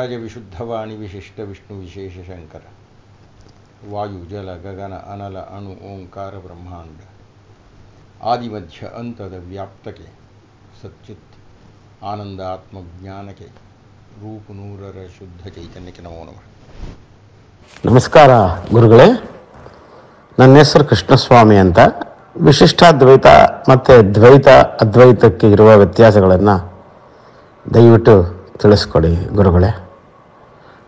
ವಾದಿರಾಜ ವಿಶುದ್ಧವಾಣಿ ವಿಶಿಷ್ಟ ವಿಷ್ಣು ವಿಶೇಷ ಶಂಕರ ವಾಯು ಜಲ ಗಗನ ಅನಲ ಅಣು ಓಂಕಾರ ಬ್ರಹ್ಮಾಂಡ ಆದಿಮಧ್ಯ ಅಂತದ ವ್ಯಾಪ್ತಕ್ಕೆ ಸಚ್ಚಿತ್ ಆನಂದ ಆತ್ಮಜ್ಞಾನಕ್ಕೆ ರೂಪು ನೂರರ ಶುದ್ಧ ಚೈತನ್ಯಕ್ಕೆ ನಮೋ ನಮಃ. ನಮಸ್ಕಾರ ಗುರುಗಳೇ, ನನ್ನ ಹೆಸರು ಕೃಷ್ಣಸ್ವಾಮಿ ಅಂತ. ವಿಶಿಷ್ಟಾದ್ವೈತ ಮತ್ತು ದ್ವೈತ ಅದ್ವೈತಕ್ಕೆ ಇರುವ ವ್ಯತ್ಯಾಸಗಳನ್ನು ದಯವಿಟ್ಟು ತಿಳಿಸ್ಕೊಡಿ ಗುರುಗಳೇ.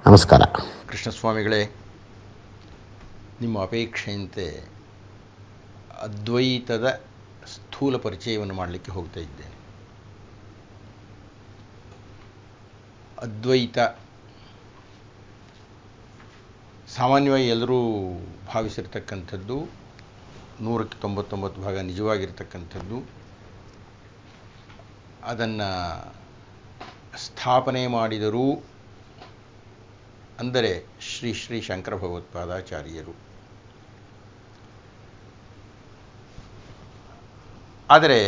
ನಮಸ್ಕಾರ. ಕೃಷ್ಣಸ್ವಾಮಿಗಳೇ, ನಿಮ್ಮ ಅಪೇಕ್ಷೆಯಂತೆ ಅದ್ವೈತದ ಸ್ಥೂಲ ಪರಿಚಯವನ್ನು ಮಾಡಲಿಕ್ಕೆ ಹೋಗ್ತಾ ಇದ್ದೇನೆ. ಅದ್ವೈತ ಸಾಮಾನ್ಯವಾಗಿ ಎಲ್ಲರೂ ಭಾವಿಸಿರ್ತಕ್ಕಂಥದ್ದು, 99% ನಿಜವಾಗಿರ್ತಕ್ಕಂಥದ್ದು. ಅದನ್ನು ಸ್ಥಾಪನೆ ಮಾಡಿದರೂ ಅಂದರೆ ಶ್ರೀ ಶ್ರೀ ಶಂಕರ ಭಗವತ್ಪಾದಾಚಾರ್ಯರು. ಆದರೆ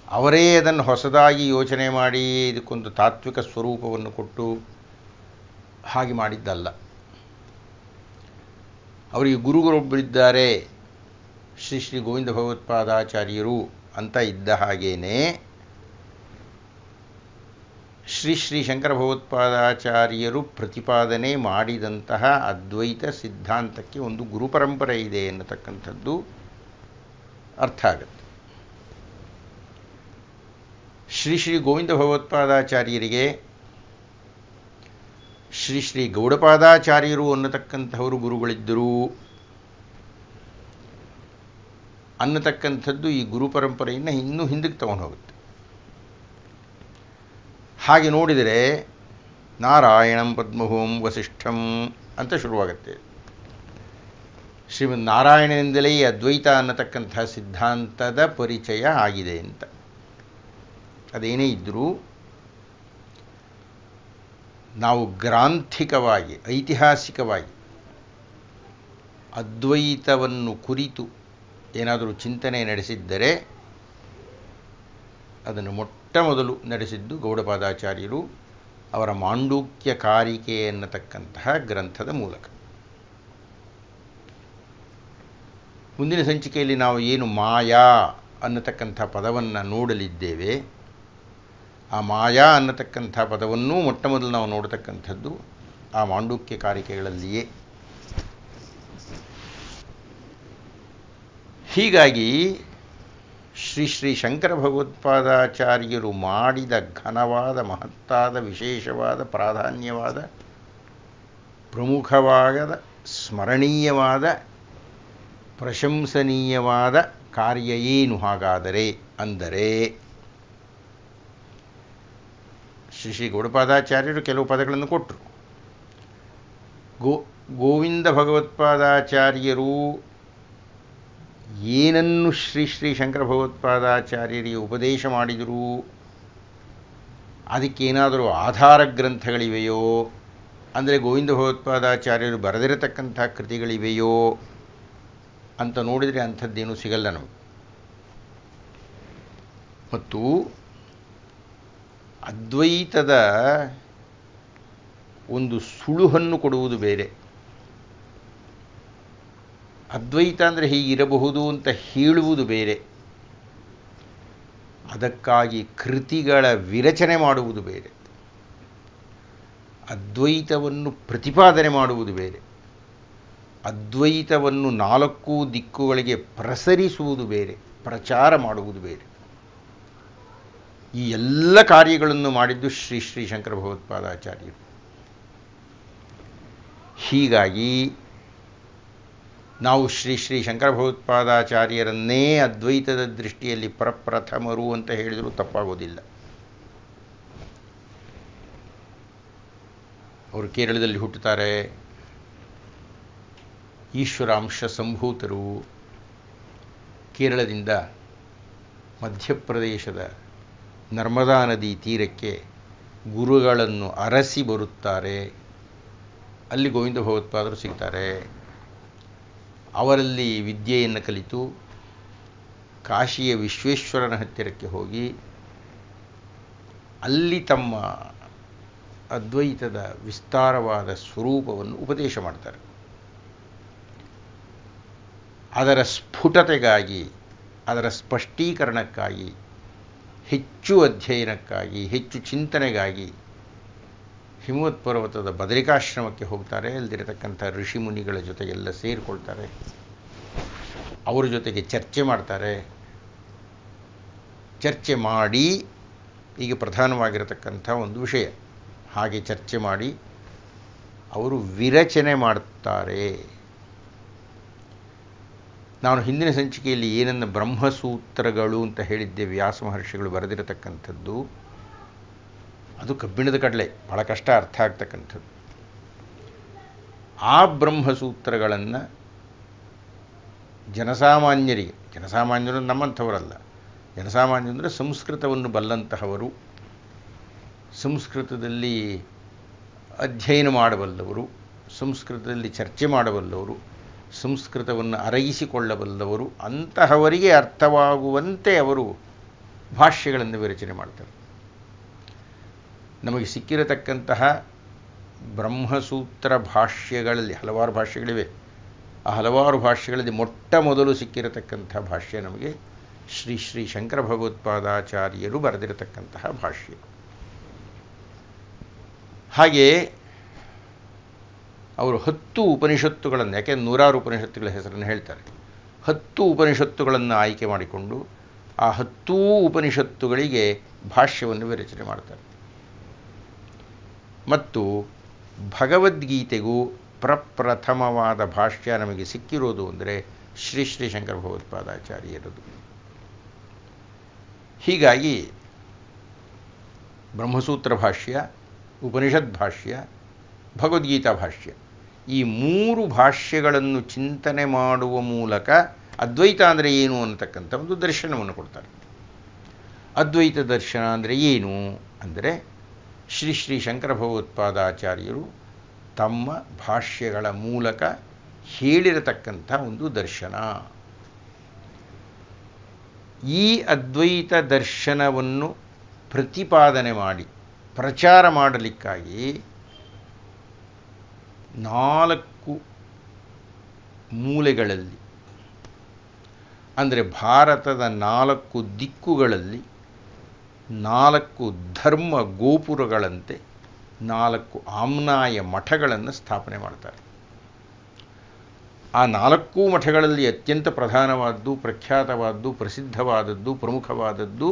ಅವರೇ ಅದನ್ನು ಹೊಸದಾಗಿ ಯೋಚನೆ ಮಾಡಿ ಇದಕ್ಕೊಂದು ತಾತ್ವಿಕ ಸ್ವರೂಪವನ್ನು ಕೊಟ್ಟು ಹಾಗೆ ಮಾಡಿದ್ದಲ್ಲ. ಅವರಿಗೆ ಗುರುಗಳೊಬ್ಬರಿದ್ದಾರೆ, ಶ್ರೀ ಶ್ರೀ ಗೋವಿಂದ ಭಗವತ್ಪಾದಾಚಾರ್ಯರು ಅಂತ ಇದ್ದ ಹಾಗೇನೆ ಶ್ರೀ ಶ್ರೀ ಶಂಕರ ಭಗವತ್ಪಾದಾಚಾರ್ಯರು ಪ್ರತಿಪಾದನೆ ಮಾಡಿದಂತಹ ಅದ್ವೈತ ಸಿದ್ಧಾಂತಕ್ಕೆ ಒಂದು ಗುರುಪರಂಪರೆ ಇದೆ ಎನ್ನತಕ್ಕಂಥದ್ದು ಅರ್ಥ ಆಗುತ್ತೆ. ಶ್ರೀ ಶ್ರೀ ಗೋವಿಂದ ಭಗವತ್ಪಾದಾಚಾರ್ಯರಿಗೆ ಶ್ರೀ ಶ್ರೀ ಗೌಡಪಾದಾಚಾರ್ಯರು ಅನ್ನತಕ್ಕಂಥವರು ಗುರುಗಳಿದ್ದರು ಅನ್ನತಕ್ಕಂಥದ್ದು ಈ ಗುರುಪರಂಪರೆಯನ್ನು ಇನ್ನೂ ಹಿಂದಕ್ಕೆ ತಗೊಂಡು ಹೋಗುತ್ತೆ. ಹಾಗೆ ನೋಡಿದರೆ ನಾರಾಯಣಂ ಪದ್ಮಭೂಂ ವಸಿಷ್ಠಂ ಅಂತ ಶುರುವಾಗುತ್ತೆ. ಶ್ರೀಮದ್ ನಾರಾಯಣನಿಂದಲೇ ಈ ಅದ್ವೈತ ಅನ್ನತಕ್ಕಂಥ ಸಿದ್ಧಾಂತದ ಪರಿಚಯ ಆಗಿದೆ ಅಂತ. ಅದೇನೇ ಇದ್ದರೂ ನಾವು ಗ್ರಾಂಥಿಕವಾಗಿ ಐತಿಹಾಸಿಕವಾಗಿ ಅದ್ವೈತವನ್ನು ಕುರಿತು ಏನಾದರೂ ಚಿಂತನೆ ನಡೆಸಿದ್ದರೆ ಅದನ್ನು ಮೊಟ್ಟ ಮೊದಲು ನಡೆಸಿದ್ದು ಗೌಡಪಾದಾಚಾರ್ಯರು ಅವರ ಮಾಂಡೂಕ್ಯ ಕಾರಿಕೆ ಎನ್ನತಕ್ಕಂತಹ ಗ್ರಂಥದ ಮೂಲಕ. ಮುಂದಿನ ಸಂಚಿಕೆಯಲ್ಲಿ ನಾವು ಏನು ಮಾಯಾ ಅನ್ನತಕ್ಕಂಥ ಪದವನ್ನು ನೋಡಲಿದ್ದೇವೆ. ಆ ಮಾಯಾ ಅನ್ನತಕ್ಕಂಥ ಪದವನ್ನೂ ಮೊಟ್ಟ ಮೊದಲು ನಾವು ನೋಡತಕ್ಕಂಥದ್ದು ಆ ಮಾಂಡೂಕ್ಯ ಕಾರಿಕೆಗಳಲ್ಲಿಯೇ. ಹೀಗಾಗಿ ಶ್ರೀ ಶ್ರೀ ಶಂಕರ ಭಗವತ್ಪಾದಾಚಾರ್ಯರು ಮಾಡಿದ ಘನವಾದ ಮಹತ್ತಾದ ವಿಶೇಷವಾದ ಪ್ರಾಧಾನ್ಯವಾದ ಪ್ರಮುಖವಾದ ಸ್ಮರಣೀಯವಾದ ಪ್ರಶಂಸನೀಯವಾದ ಕಾರ್ಯ ಏನು ಹಾಗಾದರೆ ಅಂದರೆ, ಶ್ರೀ ಶ್ರೀ ಗೌಡಪಾದಾಚಾರ್ಯರು ಕೆಲವು ಪದಗಳನ್ನು ಕೊಟ್ಟರು. ಗೋವಿಂದ ಭಗವತ್ಪಾದಾಚಾರ್ಯರು ಏನನ್ನು ಶ್ರೀ ಶ್ರೀ ಶಂಕರ ಭಗವತ್ಪಾದಾಚಾರ್ಯರಿಗೆ ಉಪದೇಶ ಮಾಡಿದರು, ಅದಕ್ಕೇನಾದರೂ ಆಧಾರ ಗ್ರಂಥಗಳಿವೆಯೋ, ಅಂದರೆ ಗೋವಿಂದ ಭಗವತ್ಪಾದಾಚಾರ್ಯರು ಬರೆದಿರತಕ್ಕಂಥ ಕೃತಿಗಳಿವೆಯೋ ಅಂತ ನೋಡಿದರೆ ಅಂಥದ್ದೇನೂ ಸಿಗಲ್ಲ ನಮಗೆ. ಮತ್ತು ಅದ್ವೈತದ ಒಂದು ಸುಳುಹನ್ನು ಕೊಡುವುದು ಬೇರೆ, ಅದ್ವೈತ ಅಂದರೆ ಹೀಗಿರಬಹುದು ಅಂತ ಹೇಳುವುದು ಬೇರೆ, ಅದಕ್ಕಾಗಿ ಕೃತಿಗಳ ವಿರಚನೆ ಮಾಡುವುದು ಬೇರೆ, ಅದ್ವೈತವನ್ನು ಪ್ರತಿಪಾದನೆ ಮಾಡುವುದು ಬೇರೆ, ಅದ್ವೈತವನ್ನು 4 ದಿಕ್ಕುಗಳಿಗೆ ಪ್ರಸರಿಸುವುದು ಬೇರೆ, ಪ್ರಚಾರ ಮಾಡುವುದು ಬೇರೆ. ಈ ಎಲ್ಲ ಕಾರ್ಯಗಳನ್ನು ಮಾಡಿದ್ದು ಶ್ರೀ ಶ್ರೀ ಶಂಕರ ಭಗವತ್ಪಾದಾಚಾರ್ಯರು. ಹೀಗಾಗಿ ನಾವು ಶ್ರೀ ಶ್ರೀ ಶಂಕರ ಭಗವತ್ಪಾದಾಚಾರ್ಯರನ್ನೇ ಅದ್ವೈತದ ದೃಷ್ಟಿಯಲ್ಲಿ ಪ್ರಪ್ರಥಮರು ಅಂತ ಹೇಳಿದರೂ ತಪ್ಪಾಗೋದಿಲ್ಲ. ಅವರು ಕೇರಳದಲ್ಲಿ ಹುಟ್ಟುತ್ತಾರೆ, ಈಶ್ವರಾಂಶ ಸಂಭೂತರು. ಕೇರಳದಿಂದ ಮಧ್ಯಪ್ರದೇಶದ ನರ್ಮದಾ ನದಿ ತೀರಕ್ಕೆ ಗುರುಗಳನ್ನು ಅರಸಿ ಬರುತ್ತಾರೆ. ಅಲ್ಲಿ ಗೋವಿಂದ ಭಗವತ್ಪಾದರು ಸಿಗ್ತಾರೆ. ಅವರಲ್ಲಿ ವಿದ್ಯೆಯನ್ನು ಕಲಿತು ಕಾಶಿಯ ವಿಶ್ವೇಶ್ವರನ ಹತ್ತಿರಕ್ಕೆ ಹೋಗಿ ಅಲ್ಲಿ ತಮ್ಮ ಅದ್ವೈತದ ವಿಸ್ತಾರವಾದ ಸ್ವರೂಪವನ್ನು ಉಪದೇಶ ಮಾಡ್ತಾರೆ. ಅದರ ಸ್ಫುಟತೆಗಾಗಿ, ಅದರ ಸ್ಪಷ್ಟೀಕರಣಕ್ಕಾಗಿ, ಹೆಚ್ಚು ಅಧ್ಯಯನಕ್ಕಾಗಿ, ಹೆಚ್ಚು ಚಿಂತನೆಗಾಗಿ ಹಿಮವತ್ ಪರ್ವತದ ಬದರಿಕಾಶ್ರಮಕ್ಕೆ ಹೋಗ್ತಾರೆ. ಅಲ್ಲಿರತಕ್ಕಂಥ ಋಷಿ ಮುನಿಗಳ ಜೊತೆಗೆಲ್ಲ ಸೇರಿಕೊಳ್ತಾರೆ, ಅವರ ಜೊತೆಗೆ ಚರ್ಚೆ ಮಾಡ್ತಾರೆ. ಚರ್ಚೆ ಮಾಡಿ ಈಗ ಪ್ರಧಾನವಾಗಿರತಕ್ಕಂಥ ಒಂದು ವಿಷಯ, ಹಾಗೆ ಚರ್ಚೆ ಮಾಡಿ ಅವರು ವಿರಚನೆ ಮಾಡ್ತಾರೆ. ನಾನು ಹಿಂದಿನ ಸಂಚಿಕೆಯಲ್ಲಿ ಏನನ್ನು ಬ್ರಹ್ಮಸೂತ್ರಗಳು ಅಂತ ಹೇಳಿದ್ದೆ, ವ್ಯಾಸ ಮಹರ್ಷಿಗಳು ಬರೆದಿರತಕ್ಕಂಥದ್ದು, ಅದು ಕಬ್ಬಿಣದ ಕಡಲೆ, ಬಹಳ ಕಷ್ಟ ಅರ್ಥ ಆಗ್ತಕ್ಕಂಥದ್ದು. ಆ ಬ್ರಹ್ಮಸೂತ್ರಗಳನ್ನು ಜನಸಾಮಾನ್ಯರಿಗೆ, ಜನಸಾಮಾನ್ಯರು ನಮ್ಮಂಥವರಲ್ಲ, ಜನಸಾಮಾನ್ಯರು ಅಂದರೆ ಸಂಸ್ಕೃತವನ್ನು ಬಲ್ಲಂತಹವರು, ಸಂಸ್ಕೃತದಲ್ಲಿ ಅಧ್ಯಯನ ಮಾಡಬಲ್ಲವರು, ಸಂಸ್ಕೃತದಲ್ಲಿ ಚರ್ಚೆ ಮಾಡಬಲ್ಲವರು, ಸಂಸ್ಕೃತವನ್ನು ಅರಗಿಸಿಕೊಳ್ಳಬಲ್ಲವರು, ಅಂತಹವರಿಗೆ ಅರ್ಥವಾಗುವಂತೆ ಅವರು ಭಾಷ್ಯಗಳನ್ನು ವಿರಚನೆ ಮಾಡ್ತಾರೆ. ನಮಗೆ ಸಿಕ್ಕಿರತಕ್ಕಂತಹ ಬ್ರಹ್ಮಸೂತ್ರ ಭಾಷ್ಯಗಳಲ್ಲಿ ಹಲವಾರು ಭಾಷ್ಯಗಳಿವೆ. ಆ ಹಲವಾರು ಭಾಷ್ಯಗಳಲ್ಲಿ ಮೊಟ್ಟ ಮೊದಲು ಸಿಕ್ಕಿರತಕ್ಕಂಥ ಭಾಷ್ಯ ನಮಗೆ ಶ್ರೀ ಶ್ರೀ ಶಂಕರ ಭಗವತ್ಪಾದಾಚಾರ್ಯರು ಬರೆದಿರತಕ್ಕಂತಹ ಭಾಷ್ಯ. ಹಾಗೆ ಅವರು 10 ಉಪನಿಷತ್ತುಗಳನ್ನು, ಯಾಕೆ 100 ಉಪನಿಷತ್ತುಗಳ ಹೆಸರನ್ನು ಹೇಳ್ತಾರೆ, 10 ಉಪನಿಷತ್ತುಗಳನ್ನು ಆಯ್ಕೆ ಮಾಡಿಕೊಂಡು ಆ 10 ಉಪನಿಷತ್ತುಗಳಿಗೆ ಭಾಷ್ಯವನ್ನು ವಿರಚನೆ ಮಾಡ್ತಾರೆ. ಮತ್ತು ಭಗವದ್ಗೀತೆಗೂ ಪ್ರಪ್ರಥಮವಾದ ಭಾಷ್ಯ ನಮಗೆ ಸಿಕ್ಕಿರೋದು ಅಂದರೆ ಶ್ರೀ ಶ್ರೀ ಶಂಕರ ಭಗವತ್ಪಾದಾಚಾರ್ಯರದು. ಹೀಗಾಗಿ ಬ್ರಹ್ಮಸೂತ್ರ ಭಾಷ್ಯ, ಉಪನಿಷತ್ ಭಾಷ್ಯ, ಭಗವದ್ಗೀತಾ ಭಾಷ್ಯ, ಈ 3 ಭಾಷ್ಯಗಳನ್ನು ಚಿಂತನೆ ಮಾಡುವ ಮೂಲಕ ಅದ್ವೈತ ಅಂದರೆ ಏನು ಅನ್ನತಕ್ಕಂಥ ಒಂದು ದರ್ಶನವನ್ನು ಕೊಡ್ತಾರೆ. ಅದ್ವೈತ ದರ್ಶನ ಅಂದರೆ ಏನು ಅಂದರೆ ಶ್ರೀ ಶ್ರೀ ಶಂಕರ ಭಗವತ್ಪಾದಾಚಾರ್ಯರು ತಮ್ಮ ಭಾಷ್ಯಗಳ ಮೂಲಕ ಹೇಳಿರತಕ್ಕಂಥ ಒಂದು ದರ್ಶನ. ಈ ಅದ್ವೈತ ದರ್ಶನವನ್ನು ಪ್ರತಿಪಾದನೆ ಮಾಡಿ ಪ್ರಚಾರ ಮಾಡಲಿಕ್ಕಾಗಿ 4 ಮೂಲೆಗಳಲ್ಲಿ, ಅಂದರೆ ಭಾರತದ 4 ದಿಕ್ಕುಗಳಲ್ಲಿ 4 ಧರ್ಮ ಗೋಪುರಗಳಂತೆ 4 ಆಮ್ನಾಯ ಮಠಗಳನ್ನು ಸ್ಥಾಪನೆ ಮಾಡ್ತಾರೆ. ಆ 4 ಮಠಗಳಲ್ಲಿ ಅತ್ಯಂತ ಪ್ರಧಾನವಾದ್ದು, ಪ್ರಖ್ಯಾತವಾದ್ದು, ಪ್ರಸಿದ್ಧವಾದದ್ದು, ಪ್ರಮುಖವಾದದ್ದು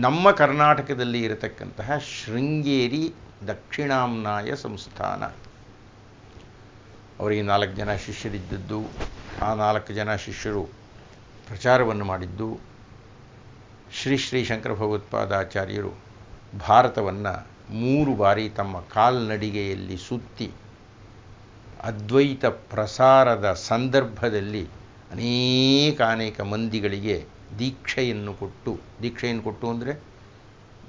ನಮ್ಮ ಕರ್ನಾಟಕದಲ್ಲಿ ಇರತಕ್ಕಂತಹ ಶೃಂಗೇರಿ ದಕ್ಷಿಣಾಮ್ನಾಯ ಸಂಸ್ಥಾನ. ಅವರಿಗೆ 4 ಜನ ಶಿಷ್ಯರಿದ್ದದ್ದು, ಆ 4 ಜನ ಶಿಷ್ಯರು ಪ್ರಚಾರವನ್ನು ಮಾಡಿದ್ದು. ಶ್ರೀ ಶ್ರೀ ಶಂಕರ ಭಗವತ್ಪಾದಾಚಾರ್ಯರು ಭಾರತವನ್ನು 3 ಬಾರಿ ತಮ್ಮ ಕಾಲ್ನಡಿಗೆಯಲ್ಲಿ ಸುತ್ತಿ ಅದ್ವೈತ ಪ್ರಸಾರದ ಸಂದರ್ಭದಲ್ಲಿ ಅನೇಕ ಮಂದಿಗಳಿಗೆ ದೀಕ್ಷೆಯನ್ನು ಕೊಟ್ಟು ಅಂದರೆ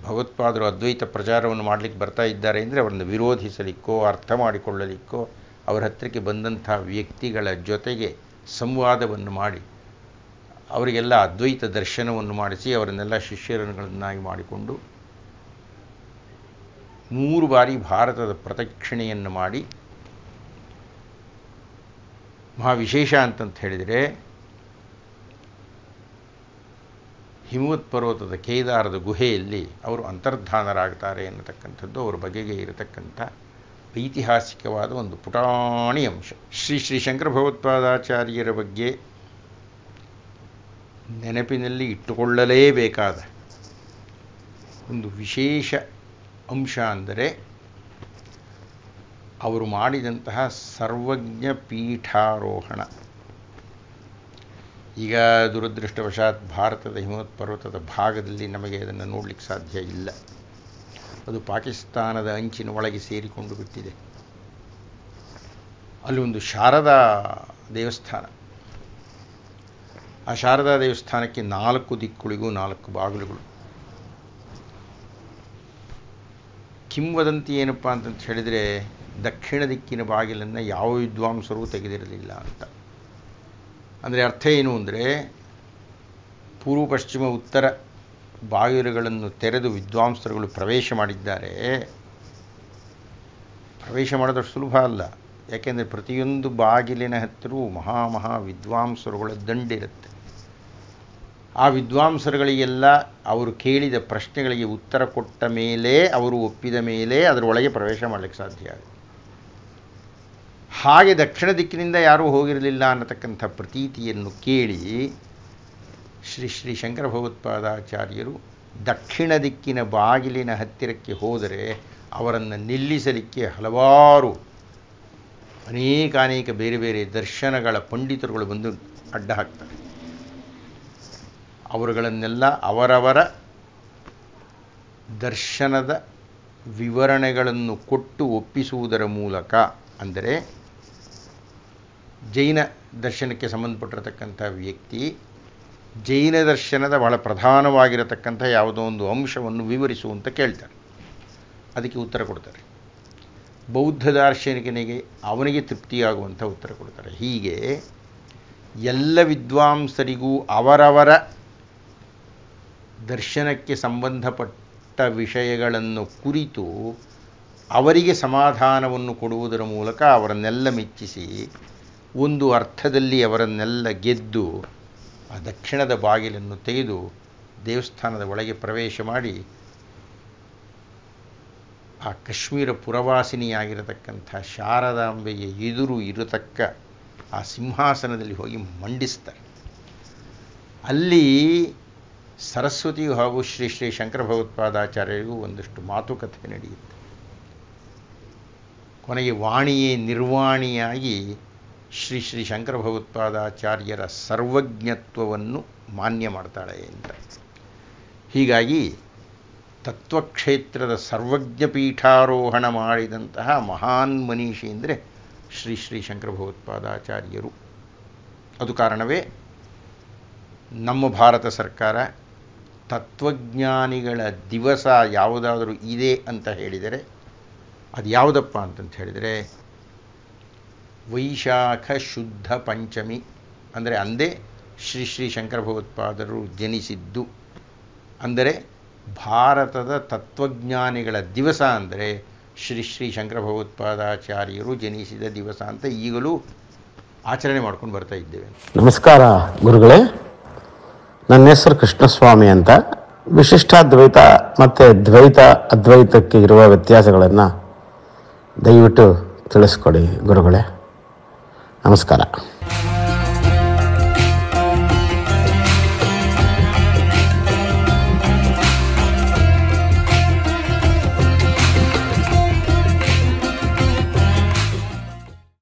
ಭಗವತ್ಪಾದರು ಅದ್ವೈತ ಪ್ರಚಾರವನ್ನು ಮಾಡಲಿಕ್ಕೆ ಬರ್ತಾ ಇದ್ದಾರೆ ಅಂದರೆ ಅವರನ್ನು ವಿರೋಧಿಸಲಿಕ್ಕೋ ಅರ್ಥ ಮಾಡಿಕೊಳ್ಳಲಿಕ್ಕೋ ಅವರ ಹತ್ತಿರಕ್ಕೆ ಬಂದಂಥ ವ್ಯಕ್ತಿಗಳ ಜೊತೆಗೆ ಸಂವಾದವನ್ನು ಮಾಡಿ ಅವರಿಗೆಲ್ಲ ಅದ್ವೈತ ದರ್ಶನವನ್ನು ಮಾಡಿಸಿ ಅವರನ್ನೆಲ್ಲ ಶಿಷ್ಯರುಗಳನ್ನಾಗಿ ಮಾಡಿಕೊಂಡು 3 ಬಾರಿ ಭಾರತದ ಪ್ರದಕ್ಷಿಣೆಯನ್ನು ಮಾಡಿ, ಮಹಾವಿಶೇಷ ಅಂತಂತ ಹೇಳಿದರೆ ಹಿಮವತ್ ಪರ್ವತದ ಕೇದಾರದ ಗುಹೆಯಲ್ಲಿ ಅವರು ಅಂತರ್ಧಾನರಾಗ್ತಾರೆ ಎನ್ನತಕ್ಕಂಥದ್ದು ಅವರ ಬಗೆಗೆ ಇರತಕ್ಕಂಥ ಐತಿಹಾಸಿಕವಾದ ಒಂದು ಪುಟಾಣಿ ಅಂಶ. ಶ್ರೀ ಶ್ರೀ ಶಂಕರ ಭಗವತ್ಪಾದಾಚಾರ್ಯರ ಬಗ್ಗೆ ನೆನಪಿನಲ್ಲಿ ಇಟ್ಟುಕೊಳ್ಳಲೇಬೇಕಾದ ಒಂದು ವಿಶೇಷ ಅಂಶ ಅಂದರೆ ಅವರು ಮಾಡಿದಂತಹ ಸರ್ವಜ್ಞ ಪೀಠಾರೋಹಣ. ಈಗ ದುರದೃಷ್ಟವಶಾತ್ ಭಾರತದ ಹಿಮವತ್ ಪರ್ವತದ ಭಾಗದಲ್ಲಿ ನಮಗೆ ಅದನ್ನು ನೋಡಲಿಕ್ಕೆ ಸಾಧ್ಯ ಇಲ್ಲ. ಅದು ಪಾಕಿಸ್ತಾನದ ಅಂಚಿನ ಒಳಗೆ ಸೇರಿಕೊಂಡು ಬಿಟ್ಟಿದೆ. ಅಲ್ಲಿ ಒಂದು ಶಾರದಾ ದೇವಸ್ಥಾನ, ಆ ಶಾರದಾ ದೇವಸ್ಥಾನಕ್ಕೆ 4 ದಿಕ್ಕುಗಳಿಗೂ 4 ಬಾಗಿಲುಗಳು. ಕಿಂವದಂತಿ ಏನಪ್ಪ ಅಂತಂತ ಹೇಳಿದರೆ ದಕ್ಷಿಣ ದಿಕ್ಕಿನ ಬಾಗಿಲನ್ನು ಯಾವ ವಿದ್ವಾಂಸರೂ ತೆಗೆದಿರಲಿಲ್ಲ ಅಂತ. ಅಂದರೆ ಅರ್ಥ ಏನು ಅಂದರೆ ಪೂರ್ವ ಪಶ್ಚಿಮ ಉತ್ತರ ಬಾಗಿಲುಗಳನ್ನು ತೆರೆದು ವಿದ್ವಾಂಸರುಗಳು ಪ್ರವೇಶ ಮಾಡಿದ್ದಾರೆ. ಪ್ರವೇಶ ಮಾಡೋದಷ್ಟು ಸುಲಭ ಅಲ್ಲ. ಯಾಕೆಂದರೆ ಪ್ರತಿಯೊಂದು ಬಾಗಿಲಿನ ಹತ್ತಿರವೂ ಮಹಾ ವಿದ್ವಾಂಸರುಗಳ ದಂಡಿರುತ್ತೆ. ಆ ವಿದ್ವಾಂಸರುಗಳಿಗೆಲ್ಲ ಅವರು ಕೇಳಿದ ಪ್ರಶ್ನೆಗಳಿಗೆ ಉತ್ತರ ಕೊಟ್ಟ ಮೇಲೆ, ಅವರು ಒಪ್ಪಿದ ಮೇಲೆ ಅದರೊಳಗೆ ಪ್ರವೇಶ ಮಾಡಲಿಕ್ಕೆ ಸಾಧ್ಯ ಆಗುತ್ತೆ. ಹಾಗೆ ದಕ್ಷಿಣ ದಿಕ್ಕಿನಿಂದ ಯಾರೂ ಹೋಗಿರಲಿಲ್ಲ ಅನ್ನತಕ್ಕಂಥ ಪ್ರತೀತಿಯನ್ನು ಕೇಳಿ ಶ್ರೀ ಶ್ರೀ ಶಂಕರ ಭಗವತ್ಪಾದಾಚಾರ್ಯರು ದಕ್ಷಿಣ ದಿಕ್ಕಿನ ಬಾಗಿಲಿನ ಹತ್ತಿರಕ್ಕೆ ಹೋದರೆ ಅವರನ್ನು ನಿಲ್ಲಿಸಲಿಕ್ಕೆ ಹಲವಾರು ಅನೇಕ ಬೇರೆ ಬೇರೆ ದರ್ಶನಗಳ ಪಂಡಿತರುಗಳು ಬಂದು ಅಡ್ಡ ಹಾಕ್ತಾರೆ. ಅವರುಗಳನ್ನೆಲ್ಲ ಅವರವರ ದರ್ಶನದ ವಿವರಣೆಗಳನ್ನು ಕೊಟ್ಟು ಒಪ್ಪಿಸುವುದರ ಮೂಲಕ, ಅಂದರೆ ಜೈನ ದರ್ಶನಕ್ಕೆ ಸಂಬಂಧಪಟ್ಟಿರತಕ್ಕಂಥ ವ್ಯಕ್ತಿ ಜೈನ ದರ್ಶನದ ಬಹಳ ಪ್ರಧಾನವಾಗಿರತಕ್ಕಂಥ ಯಾವುದೋ ಒಂದು ಅಂಶವನ್ನು ವಿವರಿಸುವಂತ ಕೇಳ್ತಾರೆ. ಅದಕ್ಕೆ ಉತ್ತರ ಕೊಡ್ತಾರೆ. ಬೌದ್ಧ ದಾರ್ಶನಿಕನಿಗೆ ಅವನಿಗೆ ತೃಪ್ತಿಯಾಗುವಂಥ ಉತ್ತರ ಕೊಡ್ತಾರೆ. ಹೀಗೆ ಎಲ್ಲ ವಿದ್ವಾಂಸರಿಗೂ ಅವರವರ ದರ್ಶನಕ್ಕೆ ಸಂಬಂಧಪಟ್ಟ ವಿಷಯಗಳನ್ನು ಕುರಿತು ಅವರಿಗೆ ಸಮಾಧಾನವನ್ನು ಕೊಡುವುದರ ಮೂಲಕ ಅವರನ್ನೆಲ್ಲ ಮೆಚ್ಚಿಸಿ ಒಂದು ಅರ್ಥದಲ್ಲಿ ಅವರನ್ನೆಲ್ಲ ಗೆದ್ದು ಆ ದಕ್ಷಿಣದ ಬಾಗಿಲನ್ನು ತೆಗೆದು ದೇವಸ್ಥಾನದ ಒಳಗೆ ಪ್ರವೇಶ ಮಾಡಿ ಆ ಕಾಶ್ಮೀರ ಪುರವಾಸಿನಿಯಾಗಿರತಕ್ಕಂಥ ಶಾರದಾಂಬೆಯ ಎದುರು ಇರತಕ್ಕ ಆ ಸಿಂಹಾಸನದಲ್ಲಿ ಹೋಗಿ ಮಂಡಿಸ್ತಾರೆ. ಅಲ್ಲಿ ಸರಸ್ವತಿಯು ಹಾಗೂ ಶ್ರೀ ಶ್ರೀ ಶಂಕರ ಭಗವತ್ಪಾದಾಚಾರ್ಯರಿಗೂ ಒಂದಷ್ಟು ಮಾತುಕತೆ ನಡೆಯುತ್ತೆ. ಕೊನೆಗೆ ವಾಣಿಯೇ ನಿರ್ವಾಣಿಯಾಗಿ ಶ್ರೀ ಶ್ರೀ ಶಂಕರ ಭಗವತ್ಪಾದಾಚಾರ್ಯರ ಸರ್ವಜ್ಞತ್ವವನ್ನು ಮಾನ್ಯ ಮಾಡ್ತಾಳೆ ಅಂತ. ಹೀಗಾಗಿ ತತ್ವಕ್ಷೇತ್ರದ ಸರ್ವಜ್ಞ ಪೀಠಾರೋಹಣ ಮಾಡಿದಂತಹ ಮಹಾನ್ ಮನೀಷಿ ಅಂದರೆ ಶ್ರೀ ಶ್ರೀ ಶಂಕರ ಭಗವತ್ಪಾದಾಚಾರ್ಯರು. ಅದು ಕಾರಣವೇ ನಮ್ಮ ಭಾರತ ಸರ್ಕಾರ ತತ್ವಜ್ಞಾನಿಗಳ ದಿವಸ ಯಾವುದಾದರೂ ಇದೆ ಅಂತ ಹೇಳಿದರೆ ಅದು ಯಾವುದಪ್ಪ ಅಂತಂತ ಹೇಳಿದರೆ ವೈಶಾಖ ಶುದ್ಧ ಪಂಚಮಿ, ಅಂದರೆ ಅಂದೇ ಶ್ರೀ ಶ್ರೀ ಶಂಕರ ಭಗವತ್ಪಾದರು ಜನಿಸಿದ್ದು. ಅಂದರೆ ಭಾರತದ ತತ್ವಜ್ಞಾನಿಗಳ ದಿವಸ ಅಂದರೆ ಶ್ರೀ ಶ್ರೀ ಶಂಕರ ಭಗವತ್ಪಾದಾಚಾರ್ಯರು ಜನಿಸಿದ ದಿವಸ ಅಂತ ಈಗಲೂ ಆಚರಣೆ ಮಾಡ್ಕೊಂಡು ಬರ್ತಾ ಇದ್ದೇವೆ. ನಮಸ್ಕಾರ ಗುರುಗಳೇ, ನನ್ನ ಹೆಸರು ಕೃಷ್ಣಸ್ವಾಮಿ ಅಂತ. ವಿಶಿಷ್ಟಾದ್ವೈತ ಮತ್ತು ದ್ವೈತ ಅದ್ವೈತಕ್ಕೆ ಇರುವ ವ್ಯತ್ಯಾಸಗಳನ್ನು ದಯವಿಟ್ಟು ತಿಳಿಸ್ಕೊಡಿ ಗುರುಗಳೇ. ನಮಸ್ಕಾರ.